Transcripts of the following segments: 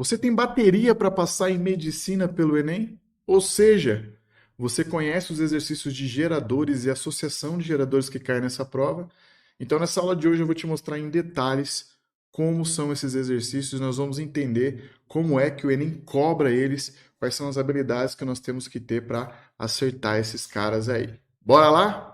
Você tem bateria para passar em medicina pelo Enem? Ou seja, você conhece os exercícios de geradores e associação de geradores que caem nessa prova? Então, nessa aula de hoje, eu vou te mostrar em detalhes como são esses exercícios. Nós vamos entender como é que o Enem cobra eles, quais são as habilidades que nós temos que ter para acertar esses caras aí. Bora lá?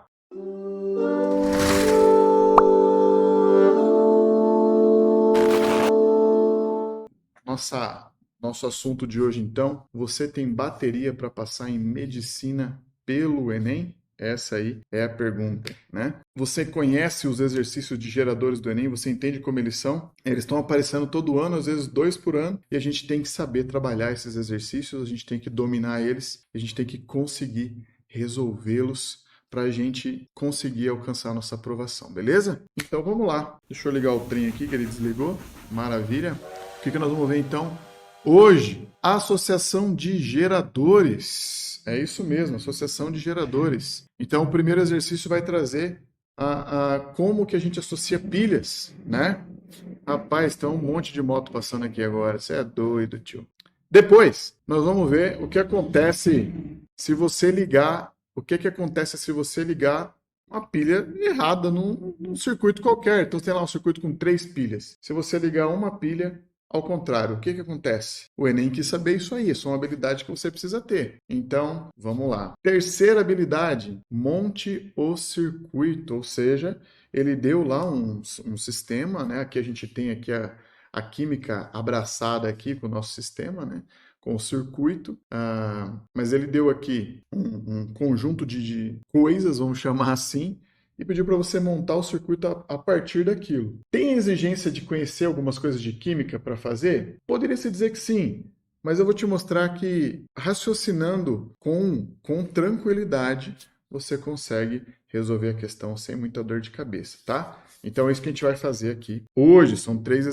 Nosso assunto de hoje, então, você tem bateria para passar em medicina pelo Enem? Essa aí é a pergunta, né? Você conhece os exercícios de geradores do Enem? Você entende como eles são? Eles estão aparecendo todo ano, às vezes 2 por ano, e a gente tem que saber trabalhar esses exercícios, a gente tem que dominar eles, a gente tem que conseguir resolvê-los para a gente conseguir alcançar a nossa aprovação, beleza? Então vamos lá. Deixa eu ligar o trem aqui que ele desligou. Maravilha. O que nós vamos ver então? Hoje, a associação de geradores. É isso mesmo, associação de geradores. Então, o primeiro exercício vai trazer como que a gente associa pilhas, né? Rapaz, tem um monte de moto passando aqui agora. Você é doido, tio. Depois, nós vamos ver o que acontece se você ligar. O que acontece se você ligar uma pilha errada num circuito qualquer. Então, tem lá um circuito com 3 pilhas. Se você ligar uma pilha ao contrário, o que acontece? O Enem quis saber isso aí, isso é uma habilidade que você precisa ter. Então, vamos lá. Terceira habilidade, monte o circuito, ou seja, ele deu lá um sistema, né? Aqui a gente tem aqui a química abraçada aqui com o nosso sistema, né? Com o circuito, mas ele deu aqui um conjunto de coisas, vamos chamar assim, e pediu para você montar o circuito a partir daquilo. Tem a exigência de conhecer algumas coisas de química para fazer? Poderia se dizer que sim, mas eu vou te mostrar que raciocinando com tranquilidade, você consegue resolver a questão sem muita dor de cabeça, tá? Então é isso que a gente vai fazer aqui. Hoje são 3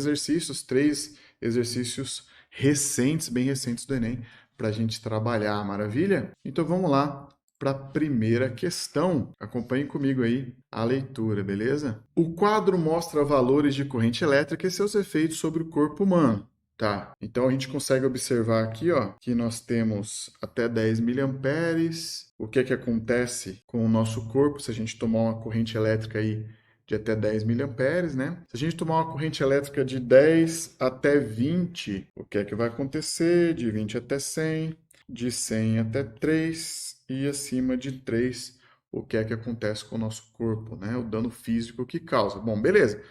exercícios recentes, bem recentes do Enem, para a gente trabalhar, maravilha? Então vamos lá para a primeira questão. Acompanhe comigo aí a leitura, beleza? O quadro mostra valores de corrente elétrica e seus efeitos sobre o corpo humano. Tá, então a gente consegue observar aqui, ó, que nós temos até 10 miliamperes. O que acontece com o nosso corpo se a gente tomar uma corrente elétrica aí de até 10 miliamperes, né? Se a gente tomar uma corrente elétrica de 10 até 20, o que vai acontecer? De 20 até 100, de 100 até 3 e acima de 3, o que acontece com o nosso corpo, né? O dano físico que causa. Bom, beleza.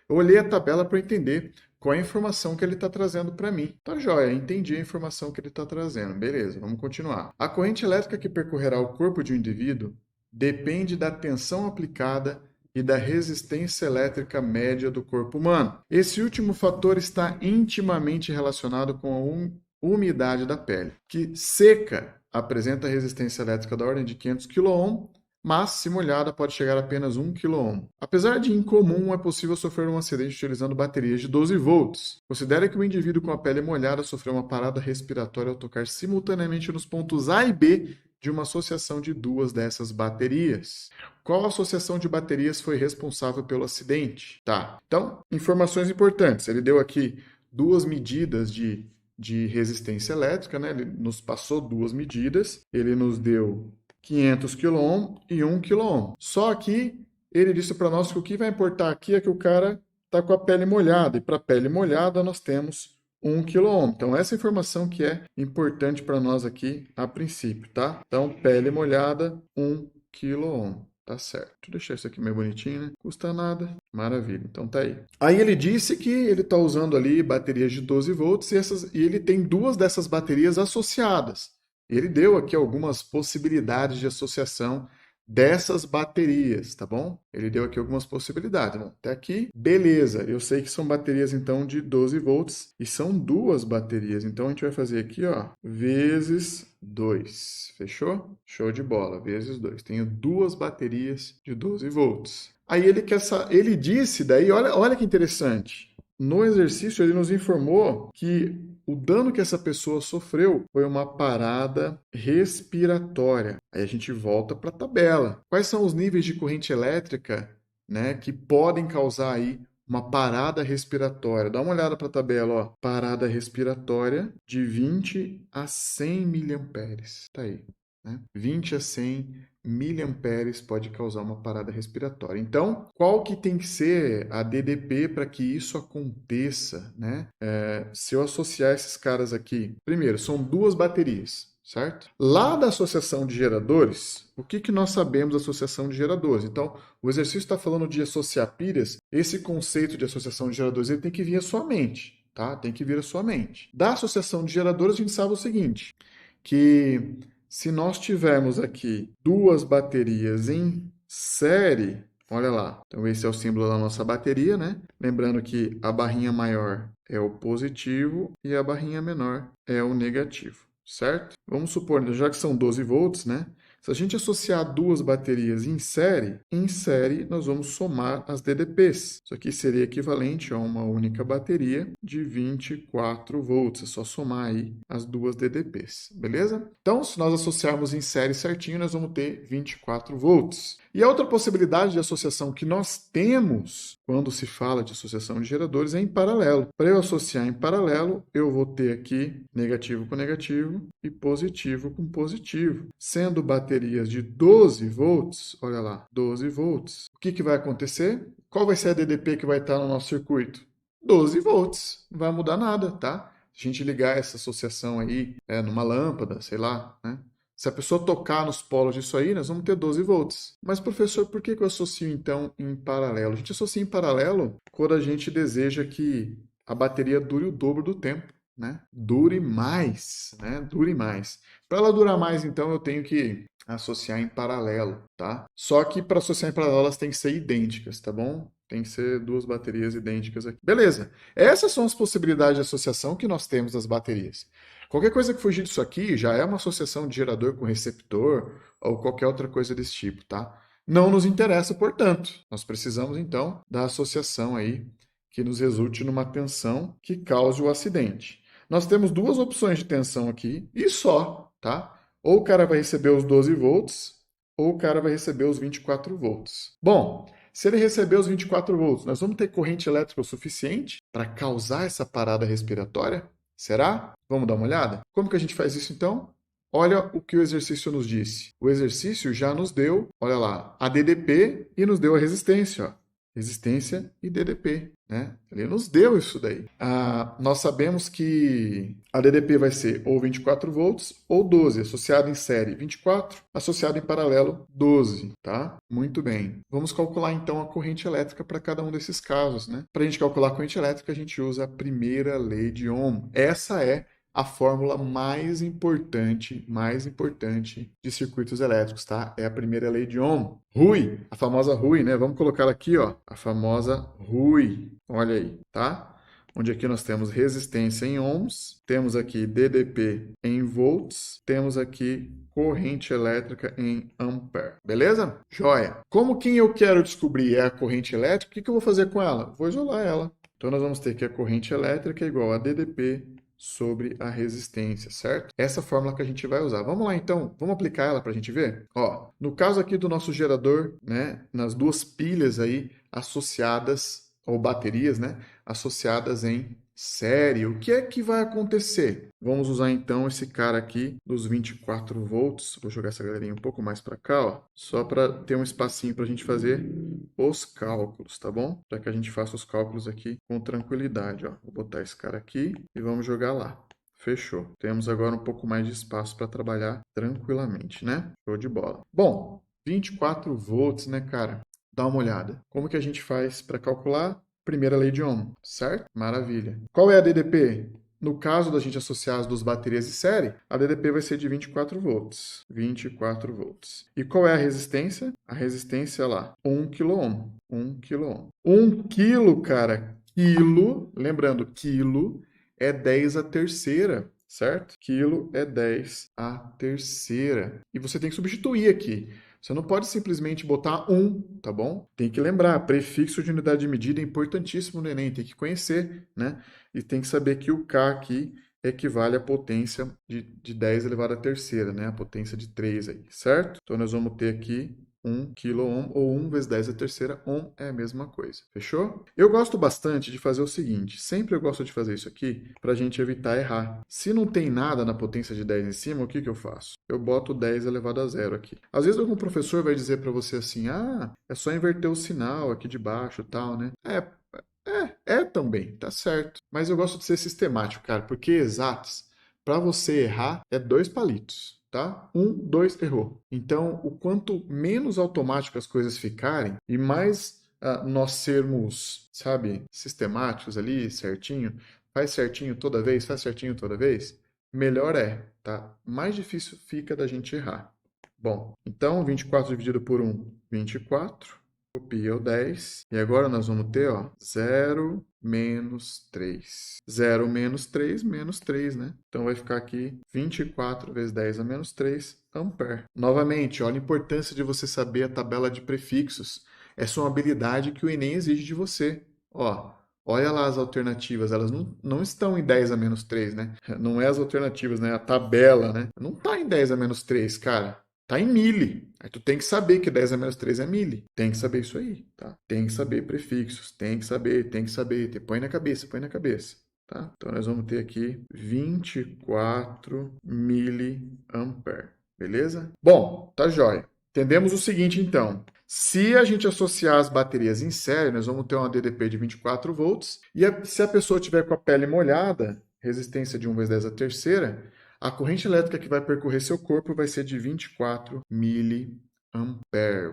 Eu olhei a tabela para entender qual é a informação que ele está trazendo para mim. Tá joia, entendi a informação que ele está trazendo. Beleza, vamos continuar. A corrente elétrica que percorrerá o corpo de um indivíduo depende da tensão aplicada e da resistência elétrica média do corpo humano. Esse último fator está intimamente relacionado com a umidade da pele, que seca apresenta resistência elétrica da ordem de 500 kΩ, mas, se molhada, pode chegar a apenas 1 kΩ. Apesar de incomum, é possível sofrer um acidente utilizando baterias de 12 volts. Considere que o indivíduo com a pele molhada sofreu uma parada respiratória ao tocar simultaneamente nos pontos A e B de uma associação de 2 dessas baterias. Qual associação de baterias foi responsável pelo acidente? Tá, então, informações importantes. Ele deu aqui 2 medidas de resistência elétrica, né? Ele nos passou 2 medidas. Ele nos deu 500 kΩ e 1 kΩ. Só que ele disse para nós que o que vai importar aqui é que o cara está com a pele molhada. E para a pele molhada nós temos 1 kΩ. Então, essa informação que é importante para nós aqui a princípio, tá? Então, pele molhada, 1 kΩ. Tá certo. Deixa eu deixar isso aqui meio bonitinho, né? Custa nada. Maravilha. Então tá aí. Aí ele disse que ele está usando ali baterias de 12 volts e ele tem 2 dessas baterias associadas. Ele deu aqui algumas possibilidades de associação dessas baterias, tá bom? Ele deu aqui algumas possibilidades. Bom, até aqui, beleza. Eu sei que são baterias, então, de 12 volts e são 2 baterias. Então, a gente vai fazer aqui, ó, vezes 2. Fechou? Show de bola. Vezes 2. Tenho 2 baterias de 12 volts. Aí ele disse daí, olha que interessante. No exercício, ele nos informou que o dano que essa pessoa sofreu foi uma parada respiratória. Aí a gente volta para a tabela. Quais são os níveis de corrente elétrica, né, que podem causar aí uma parada respiratória. Dá uma olhada para a tabela, ó. Parada respiratória de 20 a 100 miliamperes. Tá aí, né? 20 a 100 miliamperes pode causar uma parada respiratória. Então, qual que tem que ser a DDP para que isso aconteça, né? Se eu associar esses caras aqui, primeiro, são duas baterias, certo? Lá da associação de geradores, o que nós sabemos da associação de geradores? Então, o exercício está falando de associar pilhas. Esse conceito de associação de geradores ele tem que vir à sua mente, tá? Tem que vir à sua mente. Da associação de geradores, a gente sabe o seguinte, que se nós tivermos aqui duas baterias em série, olha lá, então esse é o símbolo da nossa bateria, né? Lembrando que a barrinha maior é o positivo e a barrinha menor é o negativo, certo? Vamos supor, já que são 12 volts, né? Se a gente associar duas baterias em série nós vamos somar as DDPs. Isso aqui seria equivalente a uma única bateria de 24 volts. É só somar aí as duas DDPs, beleza? Então, se nós associarmos em série certinho, nós vamos ter 24 volts. E a outra possibilidade de associação que nós temos quando se fala de associação de geradores é em paralelo. Para eu associar em paralelo, eu vou ter aqui negativo com negativo e positivo com positivo. Sendo baterias de 12 volts, olha lá, 12 volts. O que vai acontecer? Qual vai ser a DDP que vai estar no nosso circuito? 12 volts. Não vai mudar nada, tá? Se a gente ligar essa associação aí numa lâmpada, sei lá, né? Se a pessoa tocar nos polos disso aí, nós vamos ter 12 volts. Mas, professor, por que eu associo, então, em paralelo? A gente associa em paralelo quando a gente deseja que a bateria dure o dobro do tempo, né? Dure mais, né? Dure mais. Para ela durar mais, então, eu tenho que associar em paralelo, tá? Só que para associar em paralelo, elas têm que ser idênticas, tá bom? Tem que ser duas baterias idênticas aqui. Beleza. Essas são as possibilidades de associação que nós temos das baterias. Qualquer coisa que fugir disso aqui já é uma associação de gerador com receptor ou qualquer outra coisa desse tipo, tá? Não nos interessa, portanto. Nós precisamos, então, da associação aí que nos resulte numa tensão que cause o acidente. Nós temos duas opções de tensão aqui e só, tá? Ou o cara vai receber os 12 volts ou o cara vai receber os 24 volts. Bom, se ele receber os 24 volts, nós vamos ter corrente elétrica o suficiente para causar essa parada respiratória? Será? Vamos dar uma olhada? Como que a gente faz isso então? Olha o que o exercício nos disse. O exercício já nos deu, olha lá, a DDP e nos deu a resistência, ó. Resistência e DDP, né? Ele nos deu isso daí. Nós sabemos que a DDP vai ser ou 24 volts ou 12, associado em série 24, associado em paralelo 12, tá? Muito bem. Vamos calcular então a corrente elétrica para cada um desses casos, né? Para a gente calcular a corrente elétrica, a gente usa a primeira lei de Ohm. Essa é a fórmula mais importante de circuitos elétricos, tá? É a primeira lei de Ohm. Hui, a famosa Hui, né? Vamos colocar aqui, ó, a famosa Hui. Olha aí, tá? Onde aqui nós temos resistência em ohms, temos aqui DDP em volts, temos aqui corrente elétrica em ampere. Beleza? Joia. Como quem eu quero descobrir é a corrente elétrica, o que eu vou fazer com ela? Vou isolar ela. Então nós vamos ter que a corrente elétrica é igual a DDP sobre a resistência, certo? Essa fórmula que a gente vai usar. Vamos lá, então. Vamos aplicar ela para a gente ver? Ó, no caso aqui do nosso gerador, né, nas duas pilhas aí associadas, ou baterias, né, associadas em série, o que é que vai acontecer? Vamos usar, então, esse cara aqui dos 24 volts. Vou jogar essa galerinha um pouco mais para cá, ó, só para ter um espacinho para a gente fazer os cálculos, tá bom? Para que a gente faça os cálculos aqui com tranquilidade, ó. Vou botar esse cara aqui e vamos jogar lá. Fechou. Temos agora um pouco mais de espaço para trabalhar tranquilamente, né? Show de bola. Bom, 24 volts, né, cara? Dá uma olhada. Como que a gente faz para calcular? Primeira lei de Ohm, certo? Maravilha. Qual é a DDP? No caso da gente associar as duas baterias de série, a DDP vai ser de 24 volts. 24 volts. E qual é a resistência? A resistência lá, 1 kΩ. 1 kΩ. 1 quilo, cara. Quilo, lembrando, quilo é 10 a terceira, certo? Quilo é 10 a terceira. E você tem que substituir aqui. Você não pode simplesmente botar 1, tá bom? Tem que lembrar, prefixo de unidade de medida é importantíssimo no Enem, tem que conhecer, né? E tem que saber que o K aqui equivale à potência de 10 elevado à terceira, né? A potência de 3 aí, certo? Então, nós vamos ter aqui 1 quiloohm, ou 1 vezes 10 a terceira ohm é a mesma coisa. Fechou? Eu gosto bastante de fazer o seguinte, sempre eu gosto de fazer isso aqui para a gente evitar errar. Se não tem nada na potência de 10 em cima, o que eu faço? Eu boto 10 elevado a zero aqui. Às vezes algum professor vai dizer para você assim, é só inverter o sinal aqui de baixo e tal, né? É também, tá certo. Mas eu gosto de ser sistemático, cara, porque exatos, para você errar, é 2 palitos, tá? 1, 2, errou. Então, o quanto menos automático as coisas ficarem e mais nós sermos, sabe, sistemáticos ali, certinho, faz certinho toda vez, melhor é, tá? Mais difícil fica da gente errar. Bom, então 24 dividido por 1, 24. Copia o 10. E agora nós vamos ter, ó, 0 menos 3. 0 menos 3, menos 3, né? Então vai ficar aqui 24 vezes 10 a menos 3 ampere. Novamente, olha a importância de você saber a tabela de prefixos. Essa é uma habilidade que o Enem exige de você. Ó, olha lá as alternativas, elas não estão em 10 a menos 3, né? Não é as alternativas, né? A tabela, né? Não está em 10 a menos 3, cara. Tá em mili. Aí tu tem que saber que 10 a menos 3 é mili. Tem que saber isso aí, tá? Tem que saber prefixos, tem que saber. Põe na cabeça, põe na cabeça, tá? Então nós vamos ter aqui 24 miliampere, beleza? Bom, tá jóia. Entendemos o seguinte então. Se a gente associar as baterias em série, nós vamos ter uma DDP de 24 volts. E se a pessoa tiver com a pele molhada, resistência de 1 vezes 10 a terceira, a corrente elétrica que vai percorrer seu corpo vai ser de 24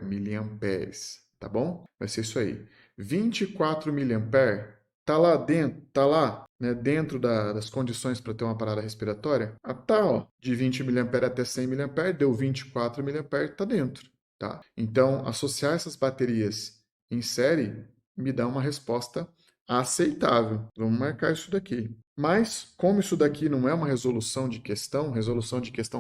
miliamperes, tá bom? Vai ser isso aí. 24 miliamperes tá lá dentro, né, dentro das condições para ter uma parada respiratória? Tá, ó, de 20 miliamperes até 100 miliamperes, deu 24 miliamperes, tá dentro, tá? Então, associar essas baterias em série me dá uma resposta aceitável. Vamos marcar isso daqui. Mas, como isso daqui não é uma resolução de questão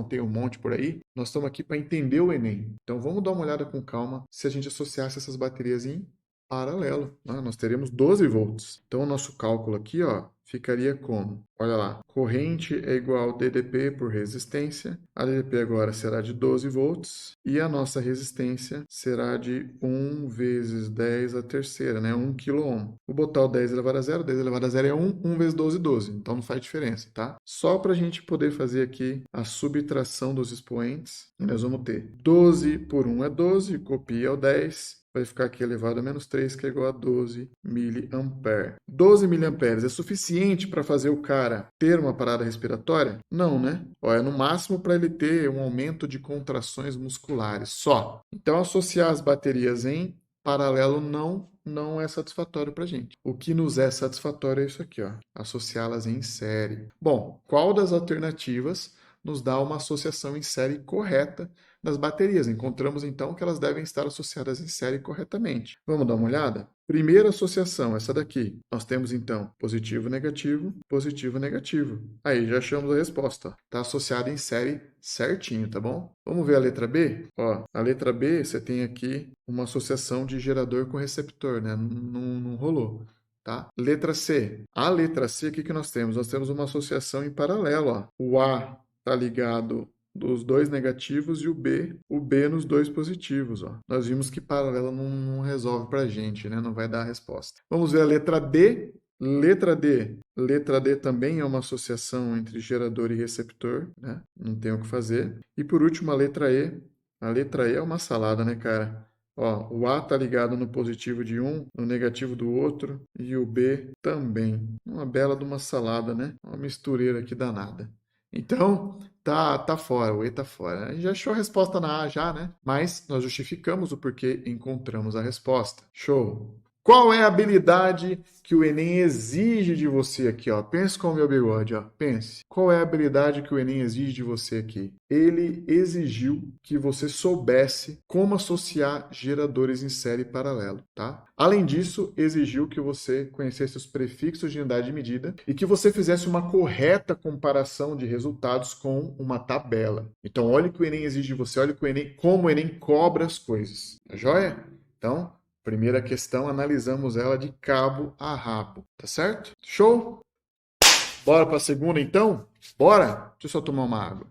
tem um monte por aí, nós estamos aqui para entender o Enem. Então, vamos dar uma olhada com calma se a gente associasse essas baterias em paralelo, né? Nós teremos 12 volts. Então, o nosso cálculo aqui, ó, ficaria como? Olha lá, corrente é igual a DDP por resistência. A DDP agora será de 12 volts e a nossa resistência será de 1 vezes 10 a terceira, né? 1 quiloohm. Vou botar o 10 elevado a zero. 10 elevado a zero é 1, 1 vezes 12, 12. Então não faz diferença, tá? Só para a gente poder fazer aqui a subtração dos expoentes, nós vamos ter 12 por 1 é 12, copia o 10. Vai ficar aqui elevado a menos 3, que é igual a 12 miliampere. 12 miliamperes é suficiente para fazer o cara ter uma parada respiratória? Não, né? Ó, é no máximo para ele ter um aumento de contrações musculares, só. Então, associar as baterias em paralelo não é satisfatório para a gente. O que nos é satisfatório é isso aqui, ó, associá-las em série. Bom, qual das alternativas nos dá uma associação em série correta das baterias? Encontramos então que elas devem estar associadas em série corretamente. Vamos dar uma olhada? Primeira associação, essa daqui. Nós temos então positivo, negativo, positivo, negativo. Aí já achamos a resposta. Está associada em série certinho, tá bom? Vamos ver a letra B? Ó, a letra B, você tem aqui uma associação de gerador com receptor, né? Não rolou. Tá? Letra C. A letra C, o que nós temos? Nós temos uma associação em paralelo. Ó. O A está ligado dos dois negativos e o B nos dois positivos. Ó. Nós vimos que paralelo não resolve para a gente, né? Não vai dar a resposta. Vamos ver a letra D. Letra D. Letra D também é uma associação entre gerador e receptor, né? Não tem o que fazer. E por último, a letra E. A letra E é uma salada, né, cara? Ó, o A está ligado no positivo de um, no negativo do outro, e o B também. Uma bela de uma salada, né? Uma mistureira aqui danada. Então, tá fora, o E tá fora. A gente já achou a resposta na A já, né? Mas nós justificamos o porquê encontramos a resposta. Show! Qual é a habilidade que o Enem exige de você aqui, ó? Pense com o meu bigode, ó. Pense. Qual é a habilidade que o Enem exige de você aqui? Ele exigiu que você soubesse como associar geradores em série paralelo, tá? Além disso, exigiu que você conhecesse os prefixos de unidade de medida e que você fizesse uma correta comparação de resultados com uma tabela. Então, olha o que o Enem exige de você, olha como o Enem cobra as coisas. Tá joia? Então, primeira questão, analisamos ela de cabo a rabo, tá certo? Show? Bora para a segunda, então? Bora? Deixa eu só tomar uma água.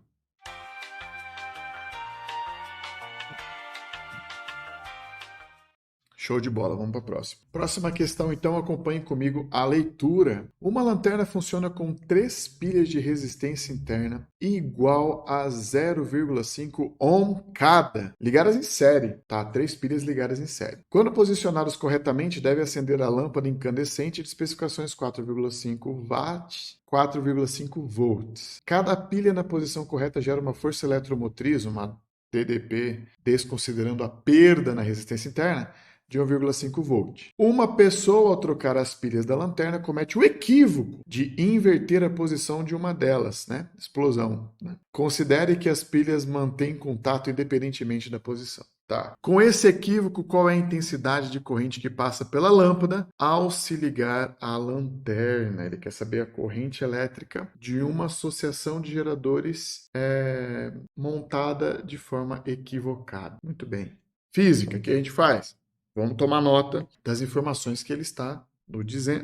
Show de bola, vamos para a próxima. Próxima questão, então, acompanhe comigo a leitura. Uma lanterna funciona com 3 pilhas de resistência interna igual a 0,5 ohm cada, ligadas em série, tá? 3 pilhas ligadas em série. Quando posicionadas corretamente, deve acender a lâmpada incandescente de especificações 4,5 watts, 4,5 volts. Cada pilha na posição correta gera uma força eletromotriz, uma DDP, desconsiderando a perda na resistência interna, de 1,5 volt. Uma pessoa, ao trocar as pilhas da lanterna, comete o equívoco de inverter a posição de uma delas, né? Explosão. Né? Considere que as pilhas mantêm contato independentemente da posição. Tá. Com esse equívoco, qual é a intensidade de corrente que passa pela lâmpada ao se ligar à lanterna? Ele quer saber a corrente elétrica de uma associação de geradores montada de forma equivocada. Muito bem. Física, o que a gente faz? Vamos tomar nota das informações que ele está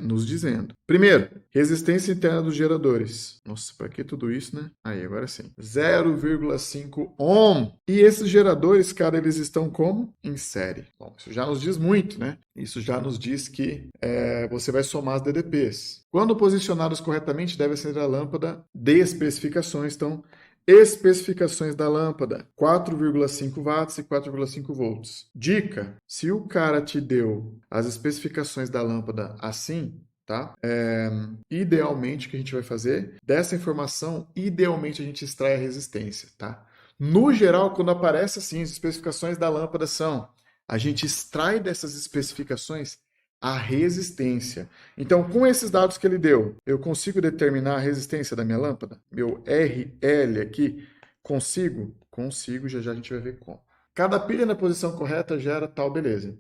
nos dizendo. Primeiro, resistência interna dos geradores. Nossa, para que tudo isso, né? Aí, agora sim. 0,5 ohm. E esses geradores, cara, eles estão como? Em série. Bom, isso já nos diz muito, né? Isso já nos diz que você vai somar as DDPs. Quando posicionados corretamente, deve acender a lâmpada de especificações. Então, especificações da lâmpada, 4,5 watts e 4,5 volts. Dica, se o cara te deu as especificações da lâmpada assim, tá? Idealmente, o que a gente vai fazer? Dessa informação, idealmente a gente extrai a resistência, tá? No geral, quando aparece assim, as especificações da lâmpada são, a gente extrai dessas especificações a resistência. Então, com esses dados que ele deu, eu consigo determinar a resistência da minha lâmpada? Meu RL aqui, consigo? Consigo, já já a gente vai ver como. Cada pilha na posição correta gera tal, beleza.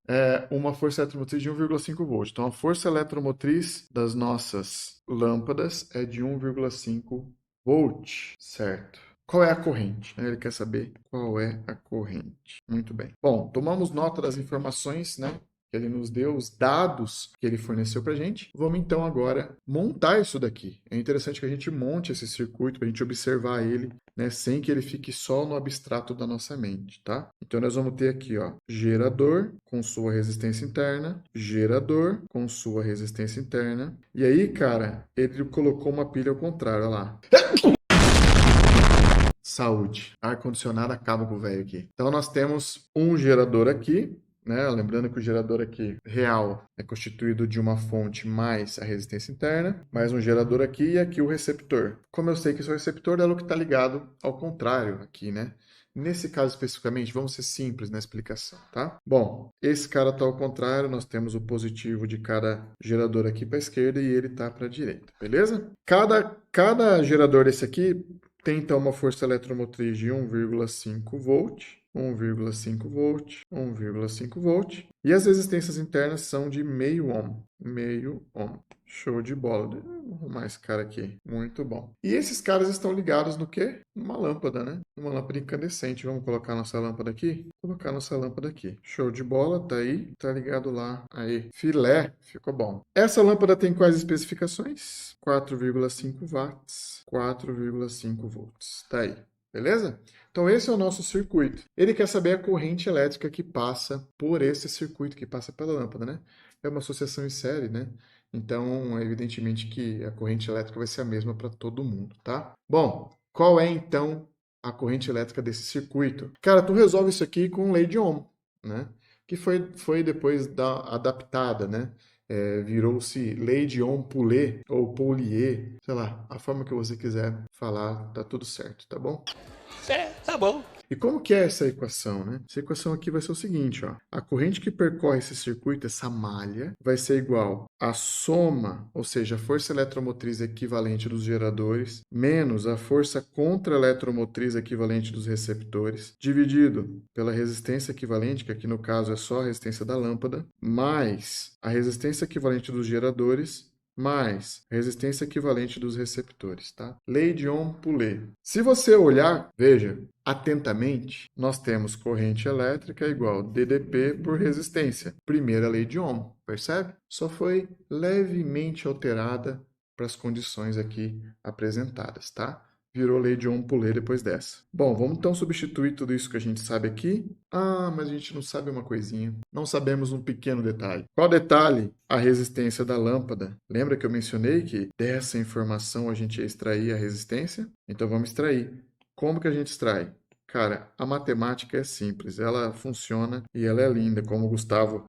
Uma força eletromotriz de 1,5 volt. Então, a força eletromotriz das nossas lâmpadas é de 1,5 volt, certo? Qual é a corrente? Ele quer saber qual é a corrente. Muito bem. Bom, tomamos nota das informações, né? Que ele nos deu, os dados que ele forneceu para a gente. Vamos então agora montar isso daqui. É interessante que a gente monte esse circuito para a gente observar ele, né, sem que ele fique só no abstrato da nossa mente, tá? Então nós vamos ter aqui, ó, gerador com sua resistência interna, gerador com sua resistência interna. E aí, cara, ele colocou uma pilha ao contrário, olha lá. Saúde. Ar-condicionado acaba com o velho aqui. Então nós temos um gerador aqui, né? Lembrando que o gerador aqui real é constituído de uma fonte mais a resistência interna, mais um gerador aqui e aqui o receptor. Como eu sei que esse é o receptor, é o que está ligado ao contrário aqui, né? Nesse caso especificamente, vamos ser simples na explicação, tá? Bom, esse cara está ao contrário, nós temos o positivo de cada gerador aqui para a esquerda e ele está para a direita, beleza? Cada gerador desse aqui tem então uma força eletromotriz de 1,5 volt, 1,5 volt, 1,5 volt. E as resistências internas são de meio ohm. Meio ohm. Show de bola. Vou arrumar esse cara aqui. Muito bom. E esses caras estão ligados no quê? Numa lâmpada, né? Uma lâmpada incandescente. Vamos colocar nossa lâmpada aqui? Colocar nossa lâmpada aqui. Show de bola. Tá aí. Tá ligado lá. Aí. Filé. Ficou bom. Essa lâmpada tem quais especificações? 4,5 watts. 4,5 volts. Tá aí. Beleza? Então, esse é o nosso circuito. Ele quer saber a corrente elétrica que passa por esse circuito, que passa pela lâmpada, né? É uma associação em série, né? Então, é evidentemente que a corrente elétrica vai ser a mesma para todo mundo, tá? Bom, qual é, então, a corrente elétrica desse circuito? Cara, tu resolve isso aqui com lei de Ohm, né? Que foi depois adaptada, né? Virou-se lei de Ohm-Poulet ou Poulier, sei lá, a forma que você quiser falar, tá tudo certo, tá bom? Tá bom. E como que é essa equação, né? Essa equação aqui vai ser o seguinte, ó. A corrente que percorre esse circuito, essa malha, vai ser igual à soma, ou seja, a força eletromotriz equivalente dos geradores, menos a força contra-eletromotriz equivalente dos receptores, dividido pela resistência equivalente, que aqui no caso é só a resistência da lâmpada, mais a resistência equivalente dos geradores, mais resistência equivalente dos receptores, tá? Lei de Ohm-Poulet. Se você olhar, veja, atentamente, nós temos corrente elétrica igual DDP por resistência. Primeira lei de Ohm, percebe? Só foi levemente alterada para as condições aqui apresentadas, tá? virou lei de Ohm por Lê depois dessa. Bom, vamos então substituir tudo isso que a gente sabe aqui. Ah, mas a gente não sabe uma coisinha. Não sabemos um pequeno detalhe. Qual detalhe? A resistência da lâmpada. Lembra que eu mencionei que dessa informação a gente ia extrair a resistência? Então vamos extrair. Como que a gente extrai? Cara, a matemática é simples, ela funciona e ela é linda. Como o Gustavo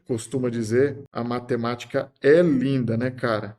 costuma dizer, a matemática é linda, né, cara?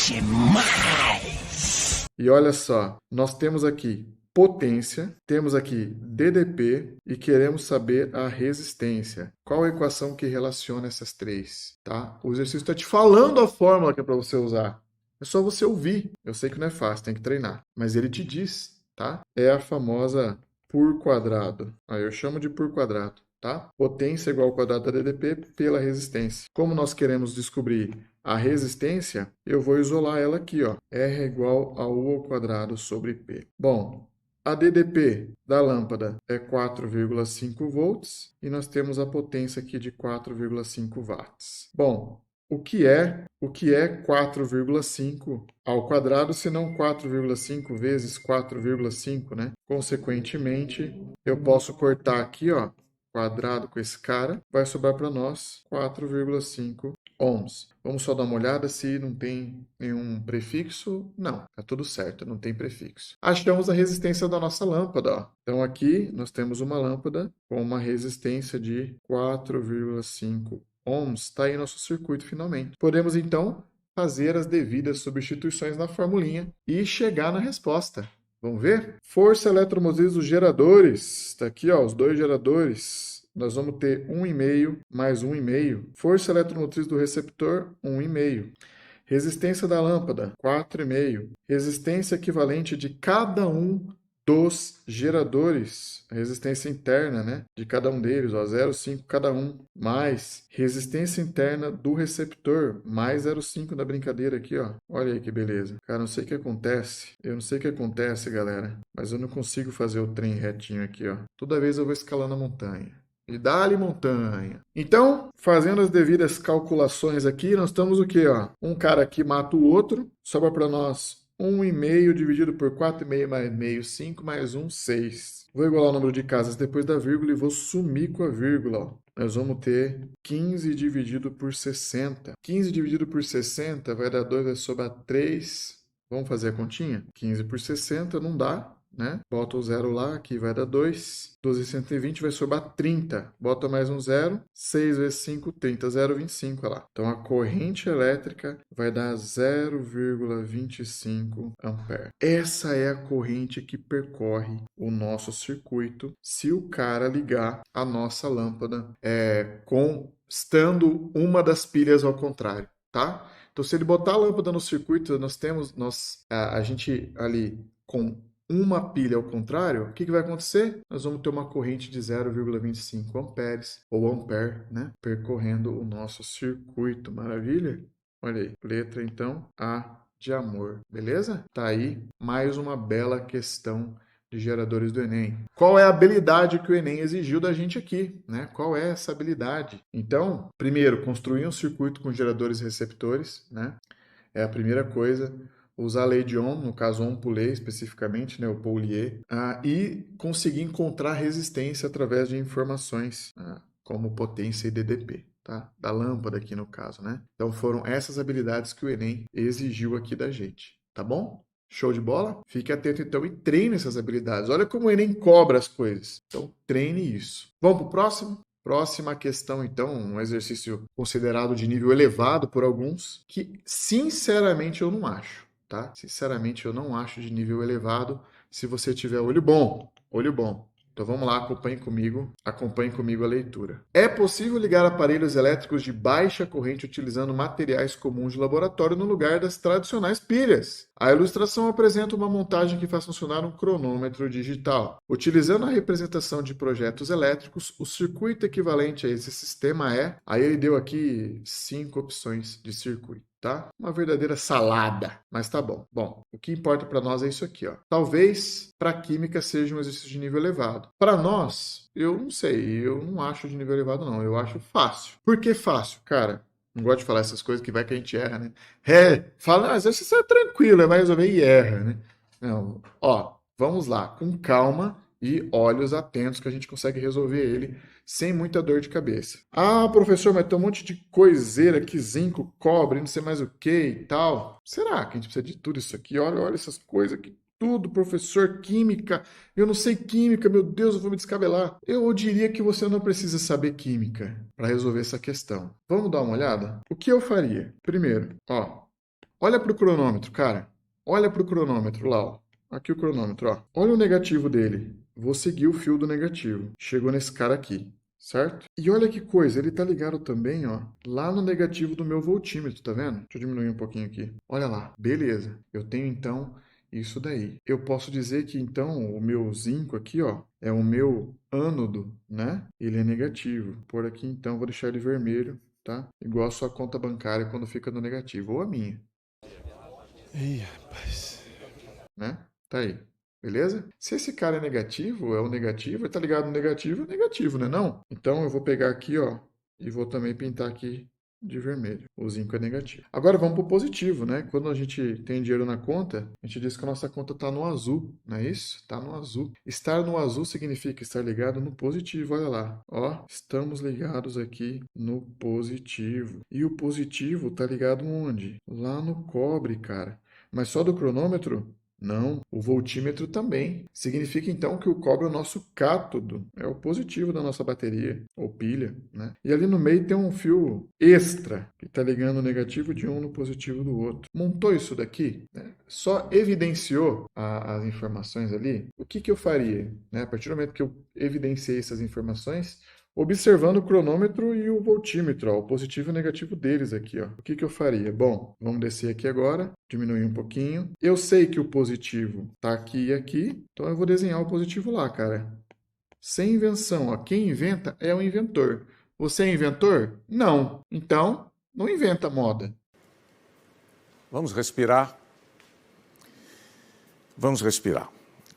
Demais! E olha só, nós temos aqui potência, temos aqui DDP e queremos saber a resistência. Qual a equação que relaciona essas três, tá? O exercício está te falando a fórmula que é para você usar. É só você ouvir. Eu sei que não é fácil, tem que treinar. Mas ele te diz, tá? É a famosa por quadrado. Aí eu chamo de por quadrado, tá? Potência igual ao quadrado da DDP pela resistência. Como nós queremos descobrir a resistência, eu vou isolar ela aqui, ó. R é igual a U ao quadrado sobre P. Bom, a DDP da lâmpada é 4,5 volts e nós temos a potência aqui de 4,5 watts. Bom, o que é 4,5 ao quadrado, se não 4,5 vezes 4,5, né? Consequentemente, eu posso cortar aqui, ó, quadrado com esse cara, vai sobrar para nós 4,5 ohms. Vamos só dar uma olhada se não tem nenhum prefixo. Não, tá tudo certo, não tem prefixo. Achamos a resistência da nossa lâmpada, ó. Então aqui nós temos uma lâmpada com uma resistência de 4,5 ohms. Está aí nosso circuito finalmente. Podemos então fazer as devidas substituições na formulinha e chegar na resposta. Vamos ver? Força eletromotriz dos geradores. Está aqui, ó, os dois geradores. Nós vamos ter 1,5 mais 1,5. Força eletromotriz do receptor, 1,5. Resistência da lâmpada, 4,5. Resistência equivalente de cada um dos geradores, a resistência interna, né, de cada um deles, ó, 0,5 cada um, mais resistência interna do receptor, mais 0,5 da brincadeira aqui, ó. Olha aí que beleza. Cara, não sei o que acontece. Eu não sei o que acontece, galera, mas eu não consigo fazer o trem retinho aqui, ó. Toda vez eu vou escalando a montanha. E dá-lhe montanha. Então, fazendo as devidas calculações aqui, nós estamos o quê, ó? Um cara aqui mata o outro, sobra para nós 1,5 dividido por 4,5 mais meio, 5 mais 1, 6. Vou igualar o número de casas depois da vírgula e vou sumir com a vírgula, ó. Nós vamos ter 15 dividido por 60. 15 dividido por 60 vai dar 2, vai sobrar 3. Vamos fazer a continha? 15 por 60 não dá, né? Bota o zero lá, aqui vai dar 2. 12 e 120 vai sobrar 30. Bota mais um zero. 6 vezes 5, 30. 0,25, olha lá. Então, a corrente elétrica vai dar 0,25 ampere. Essa é a corrente que percorre o nosso circuito se o cara ligar a nossa lâmpada estando uma das pilhas ao contrário, tá? Então, se ele botar a lâmpada no circuito, a gente ali com uma pilha ao contrário, o que vai acontecer? Nós vamos ter uma corrente de 0,25 amperes, ou ampere, né? Percorrendo o nosso circuito. Maravilha? Olha aí, letra então A de amor, beleza? Tá aí mais uma bela questão de geradores do Enem. Qual é a habilidade que o Enem exigiu da gente aqui, né? Qual é essa habilidade? Então, primeiro, construir um circuito com geradores e receptores, né? É a primeira coisa. Usar a lei de Ohm, no caso Ohm por lei especificamente, né, o Poulier, e conseguir encontrar resistência através de informações como potência e DDP, tá? Da lâmpada aqui no caso, né? Então foram essas habilidades que o Enem exigiu aqui da gente, tá bom? Show de bola? Fique atento então e treine essas habilidades. Olha como o Enem cobra as coisas. Então treine isso. Vamos para o próximo? Próxima questão, então, um exercício considerado de nível elevado por alguns, que sinceramente eu não acho, tá? Sinceramente eu não acho de nível elevado se você tiver olho bom, olho bom. Então vamos lá, acompanhe comigo a leitura. É possível ligar aparelhos elétricos de baixa corrente utilizando materiais comuns de laboratório no lugar das tradicionais pilhas. A ilustração apresenta uma montagem que faz funcionar um cronômetro digital. Utilizando a representação de projetos elétricos, o circuito equivalente a esse sistema é... Aí ele deu aqui 5 opções de circuito. Tá? Uma verdadeira salada, mas tá bom. Bom, o que importa para nós é isso aqui, ó. Talvez para a química seja um exercício de nível elevado. Para nós, eu não sei, eu não acho de nível elevado não, eu acho fácil. Por que fácil? Cara, Não gosto de falar essas coisas que vai que a gente erra, né? É, fala, às vezes você é tranquilo, vai resolver e erra, né? Não, ó, vamos lá, com calma e olhos atentos que a gente consegue resolver ele sem muita dor de cabeça. Ah, professor, mas tem um monte de coiseira aqui, zinco, cobre, não sei mais o que e tal. Será que a gente precisa de tudo isso aqui? Olha, olha essas coisas aqui. Tudo, professor, química. Eu não sei química, meu Deus, eu vou me descabelar. Eu diria que você não precisa saber química para resolver essa questão. Vamos dar uma olhada? O que eu faria? Primeiro, ó, olha para o cronômetro, cara. Olha para o cronômetro lá, ó. Aqui o cronômetro, ó. Olha o negativo dele. Vou seguir o fio do negativo. Chegou nesse cara aqui, certo? E olha que coisa, ele tá ligado também, ó, lá no negativo do meu voltímetro, tá vendo? Deixa eu diminuir um pouquinho aqui. Olha lá, beleza. Eu tenho então isso daí. Eu posso dizer que então o meu zinco aqui, ó, é o meu ânodo, né? Ele é negativo. Por aqui então vou deixar ele vermelho, tá? Igual a sua conta bancária quando fica no negativo, ou a minha. Ih, rapaz. Né? Tá aí. Beleza? Se esse cara é negativo, é o negativo, ele tá ligado no negativo, é negativo, né não? Então eu vou pegar aqui, ó, e vou também pintar aqui de vermelho. O zinco é negativo. Agora vamos pro positivo, né? Quando a gente tem dinheiro na conta, a gente diz que a nossa conta tá no azul, não é isso? Tá no azul. Estar no azul significa estar ligado no positivo, olha lá. Ó, estamos ligados aqui no positivo. E o positivo tá ligado onde? Lá no cobre, cara. Mas só do cronômetro? Não, o voltímetro também. Significa então que o cobre é o nosso cátodo, é o positivo da nossa bateria ou pilha, né? E ali no meio tem um fio extra que está ligando o negativo de um no positivo do outro. Montou isso daqui, né? Só evidenciou as informações ali. O que eu faria, né? A partir do momento que eu evidenciei essas informações, observando o cronômetro e o voltímetro, ó, o positivo e o negativo deles aqui, ó. O que eu faria? Bom, vamos descer aqui agora, diminuir um pouquinho. Eu sei que o positivo está aqui e aqui, então eu vou desenhar o positivo lá, cara. Sem invenção, ó. Quem inventa é o inventor. Você é inventor? Não. Então, não inventa moda. Vamos respirar. Vamos respirar.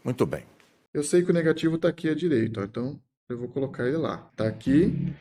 Muito bem. Eu sei que o negativo está aqui à direita, ó, então eu vou colocar ele lá. Está aqui,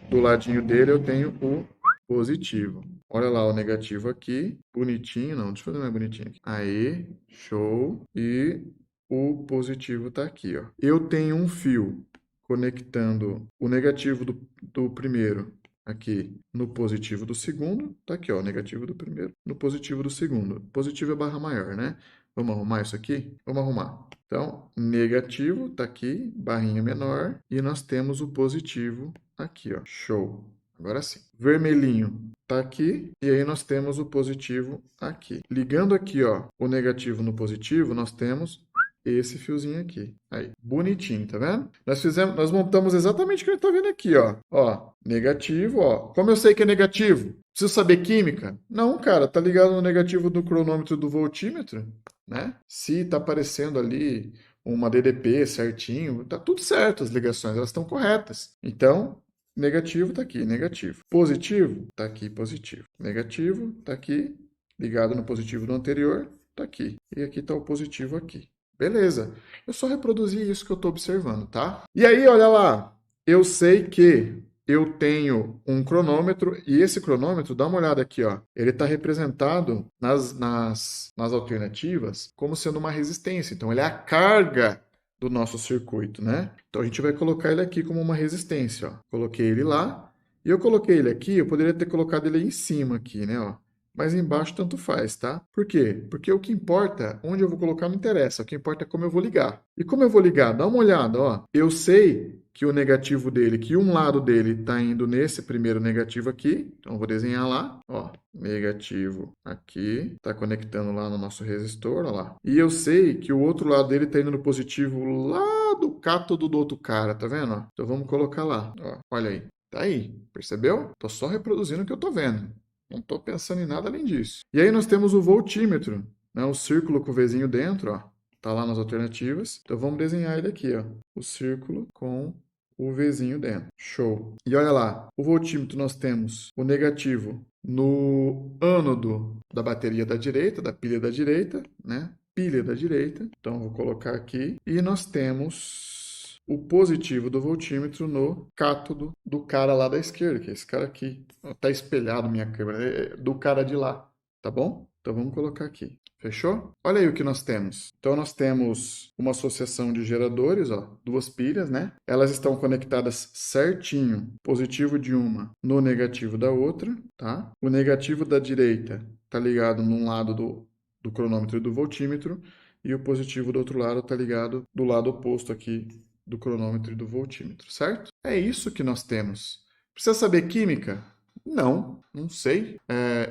do ladinho dele eu tenho o positivo. Olha lá o negativo aqui, bonitinho, não, deixa eu fazer mais bonitinho aqui. Aí, show. E o positivo está aqui, ó. Eu tenho um fio conectando o negativo do primeiro aqui no positivo do segundo. Tá aqui, ó, negativo do primeiro no positivo do segundo. Positivo é barra maior, né? Vamos arrumar isso aqui? Vamos arrumar. Então, negativo tá aqui, barrinha menor, e nós temos o positivo aqui, ó. Show. Agora sim. Vermelhinho tá aqui, e aí nós temos o positivo aqui. Ligando aqui, ó, o negativo no positivo, nós temos esse fiozinho aqui. Aí, bonitinho, tá vendo? Nós montamos exatamente o que a gente tá vendo aqui, ó. Ó, negativo, ó. Como eu sei que é negativo? Preciso saber química? Não, cara, tá ligado no negativo do cronômetro do voltímetro, né? Se tá aparecendo ali uma DDP certinho, tá tudo certo, as ligações, elas estão corretas. Então, negativo tá aqui, negativo. Positivo tá aqui, positivo. Negativo tá aqui, ligado no positivo do anterior, tá aqui. E aqui tá o positivo aqui. Beleza. Eu só reproduzi isso que eu estou observando, tá? E aí, olha lá. Eu sei que eu tenho um cronômetro e esse cronômetro, dá uma olhada aqui, ó. Ele está representado nas alternativas como sendo uma resistência. Então, ele é a carga do nosso circuito, né? Então, a gente vai colocar ele aqui como uma resistência, ó. Coloquei ele lá e eu coloquei ele aqui, eu poderia ter colocado ele em cima aqui, né, ó. Mas embaixo tanto faz, tá? Por quê? Porque o que importa, onde eu vou colocar não interessa, o que importa é como eu vou ligar. E como eu vou ligar? Dá uma olhada, ó. Eu sei que o negativo dele, que um lado dele está indo nesse primeiro negativo aqui, então eu vou desenhar lá, ó, negativo aqui, está conectando lá no nosso resistor, ó lá. E eu sei que o outro lado dele está indo no positivo lá do cátodo do outro cara, tá vendo? Ó? Então vamos colocar lá, ó. Olha aí. Tá aí, percebeu? Tô só reproduzindo o que eu tô vendo. Não estou pensando em nada além disso. E aí nós temos o voltímetro, né? O círculo com o Vzinho dentro, ó. Tá lá nas alternativas. Então vamos desenhar ele aqui, ó. O círculo com o Vzinho dentro. Show. E olha lá, o voltímetro nós temos o negativo no ânodo da bateria da direita, da pilha da direita, né? Pilha da direita. Então vou colocar aqui. E nós temos o positivo do voltímetro no cátodo do cara lá da esquerda, que é esse cara aqui. Tá espelhado minha câmera, do cara de lá, tá bom? Então vamos colocar aqui. Fechou? Olha aí o que nós temos. Então nós temos uma associação de geradores, ó, duas pilhas, né? Elas estão conectadas certinho, positivo de uma no negativo da outra, tá? O negativo da direita tá ligado num lado do cronômetro e do voltímetro, e o positivo do outro lado tá ligado do lado oposto aqui do cronômetro e do voltímetro, certo? É isso que nós temos. Precisa saber química? Não, não sei.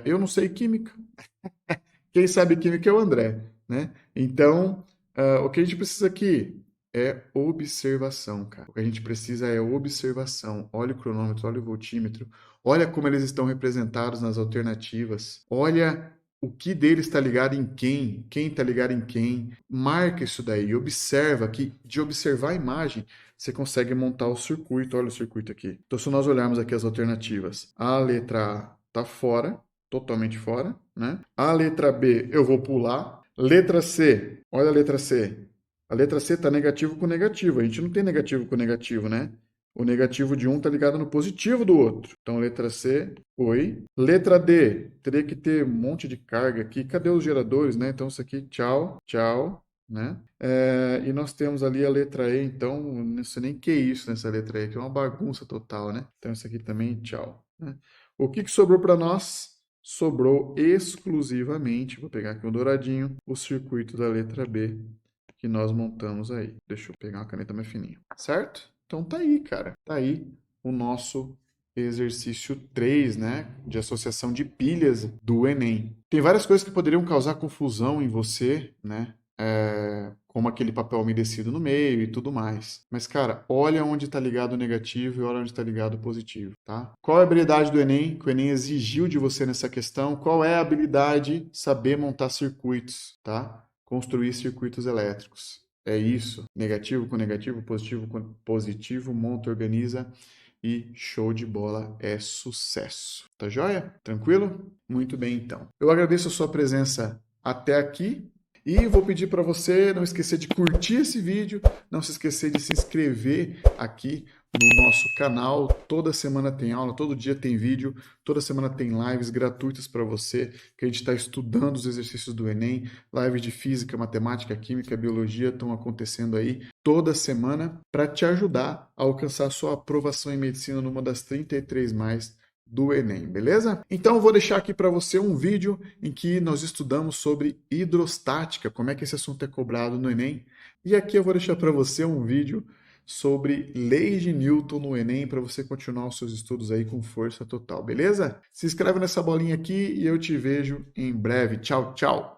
Eu não sei química. Quem sabe química é o André, né? Então, o que a gente precisa aqui é observação, cara. O que a gente precisa é observação. Olha o cronômetro, olha o voltímetro, olha como eles estão representados nas alternativas, olha o que deles está ligado em quem está ligado em quem. Marca isso daí, observa que de observar a imagem você consegue montar o circuito. Olha o circuito aqui. Então, se nós olharmos aqui as alternativas, a letra A está fora, totalmente fora, né? A letra B eu vou pular. Letra C, olha a letra C. A letra C está negativo com negativo. A gente não tem negativo com negativo, né? O negativo de um está ligado no positivo do outro. Então, letra C, foi. Letra D, teria que ter um monte de carga aqui. Cadê os geradores, né? Então, isso aqui, tchau, tchau, né? E nós temos ali a letra E, então, não sei nem o que é isso nessa letra E, que é uma bagunça total, né? Então, isso aqui também, tchau, né? O que sobrou para nós? Sobrou exclusivamente, vou pegar aqui um douradinho, o circuito da letra B que nós montamos aí. Deixa eu pegar uma caneta mais fininha, certo? Então tá aí, cara. Tá aí o nosso exercício 3, né, de associação de pilhas do Enem. Tem várias coisas que poderiam causar confusão em você, né? Como aquele papel umedecido no meio e tudo mais. Mas, cara, olha onde está ligado o negativo e olha onde está ligado o positivo, tá? Qual é a habilidade do Enem que o Enem exigiu de você nessa questão? Qual é a habilidade? Saber montar circuitos, tá? Construir circuitos elétricos. É isso. Negativo com negativo, positivo com positivo, monta, organiza e show de bola, é sucesso. Tá joia? Tranquilo? Muito bem, então. Eu agradeço a sua presença até aqui. E vou pedir para você não esquecer de curtir esse vídeo, não se esquecer de se inscrever aqui no nosso canal. Toda semana tem aula, todo dia tem vídeo, toda semana tem lives gratuitas para você, que a gente está estudando os exercícios do Enem. Lives de física, matemática, química, biologia estão acontecendo aí toda semana para te ajudar a alcançar a sua aprovação em medicina numa das 33 mais do Enem, beleza? Então eu vou deixar aqui para você um vídeo em que nós estudamos sobre hidrostática, como é que esse assunto é cobrado no Enem. E aqui eu vou deixar para você um vídeo sobre leis de Newton no Enem para você continuar os seus estudos aí com força total, beleza? Se inscreve nessa bolinha aqui e eu te vejo em breve. Tchau, tchau!